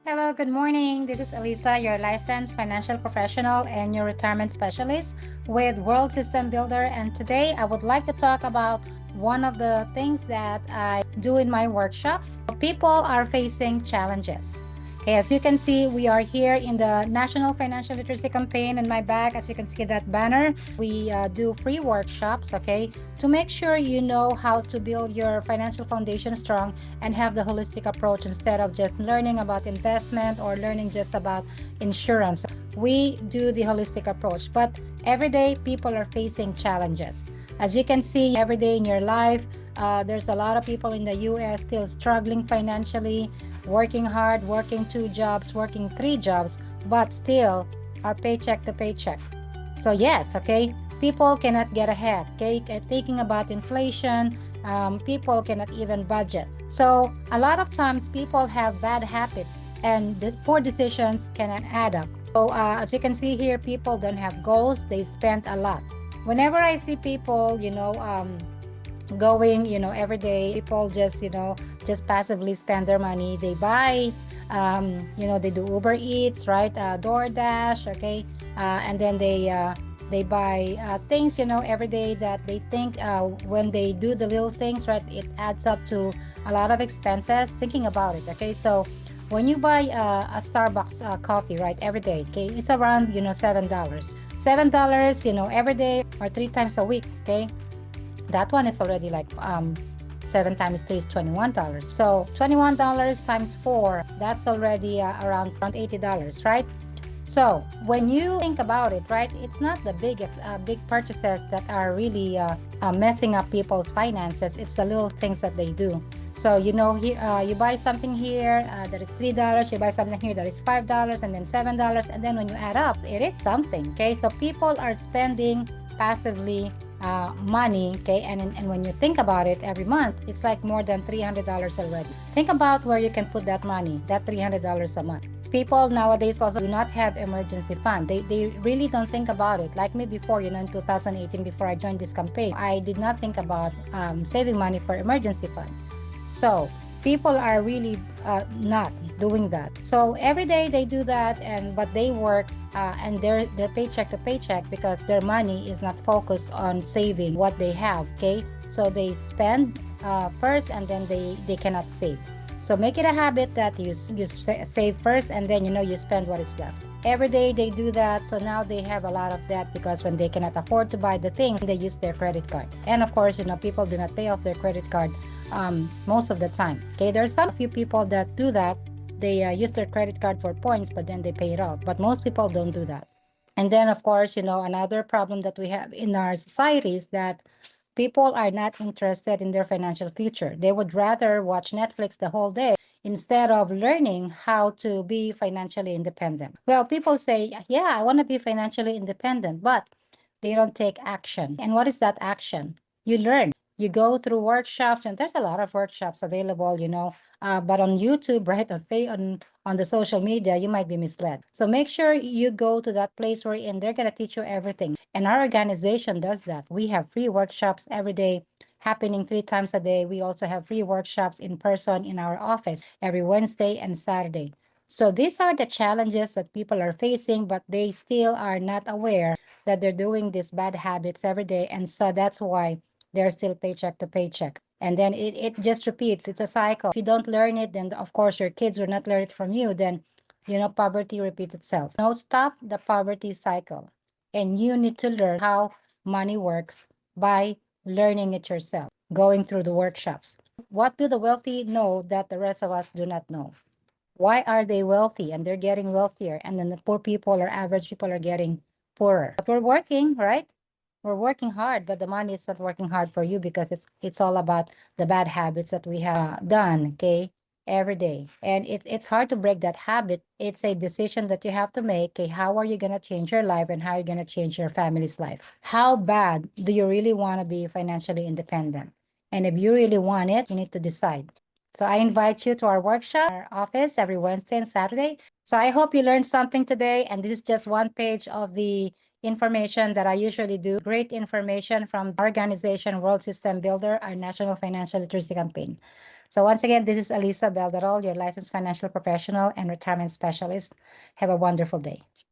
Hello, good morning. This is Elisa, your licensed financial professional and your retirement specialist with World System Builder. And today I would like to talk about one of the things that I do in my workshops. People are facing challenges. Okay, as you can see, we are here in the National Financial Literacy Campaign. In my back, as you can see that banner, we do free workshops, okay, to make sure you know how to build your financial foundation strong and have the holistic approach instead of just learning about investment or learning just about insurance. We do the holistic approach, but every day people are facing challenges. As you can see, every day in your life, there's a lot of people in the US still struggling financially, working hard, working 2 jobs, working 3 jobs, but still are paycheck to paycheck. So, yes, okay, people cannot get ahead. Okay, thinking about inflation, people cannot even budget. So a lot of times people have bad habits and the poor decisions can add up. So as you can see here, people don't have goals. They spend a lot. Whenever I see people, going, every day, people just passively spend their money. They buy, they do Uber Eats, right? DoorDash, okay? And then they buy things every day that they think when they do the little things, right, it adds up to a lot of expenses. Thinking about it, okay, so when you buy a Starbucks coffee, right, every day, okay, it's around $7 every day or 3 times a week, okay, that one is already like 7 times 3 is $21. So $21 times 4, that's already around $80, right? So when you think about it, right, it's not the big purchases that are really messing up people's finances. It's the little things that they do. So here you buy something here that is $3. You buy something here that is $5, and then $7, and then when you add up, it is something. Okay, so people are spending passively money. Okay, and when you think about it, every month it's like more than $300 already. Think about where you can put that money, that $300 a month. People nowadays also do not have emergency fund. They really don't think about it. Like me before, in 2018, before I joined this campaign, I did not think about saving money for emergency fund. So people are really not doing that. So every day they do that, but they work and they're paycheck to paycheck because their money is not focused on saving what they have. Okay, so they spend first, and then they cannot save. So make it a habit that you save first, and then you spend what is left. Every day they do that, so now they have a lot of debt because when they cannot afford to buy the things, they use their credit card. And of course, people do not pay off their credit card most of the time. Okay, there's a few people that do that. They use their credit card for points, but then they pay it off. But most people don't do that. And then, of course, another problem that we have in our society is that people are not interested in their financial future. They would rather watch Netflix the whole day instead of learning how to be financially independent. Well, people say, yeah, I want to be financially independent, but they don't take action. And what is that action? You learn. You go through workshops, and there's a lot of workshops available, but on YouTube, right, on the social media, you might be misled. So make sure you go to that place where and they're gonna teach you everything. And our organization does that. We have free workshops every day, happening 3 times a day. We also have free workshops in person in our office every Wednesday and Saturday. So these are the challenges that people are facing, but they still are not aware that they're doing these bad habits every day. And so that's why they're still paycheck to paycheck. And then it just repeats. It's a cycle. If you don't learn it, then of course your kids will not learn it from you. Then, poverty repeats itself. No, stop the poverty cycle. And you need to learn how money works by learning it yourself, going through the workshops. What do the wealthy know that the rest of us do not know? Why are they wealthy and they're getting wealthier? And then the poor people or average people are getting poorer. But we're working, right? We're working hard, but the money is not working hard for you because it's all about the bad habits that we have done, okay, every day. And it's hard to break that habit. It's a decision that you have to make. Okay, how are you gonna change your life and how are you gonna change your family's life? How bad do you really want to be financially independent? And if you really want it, you need to decide. So I invite you to our workshop, our office every Wednesday and Saturday. So I hope you learned something today. And this is just one page of the information that I usually do. Great information from the organization World System Builder, our National Financial Literacy Campaign. So once again, this is Alisa Belderol, your licensed financial professional and retirement specialist. Have a wonderful day.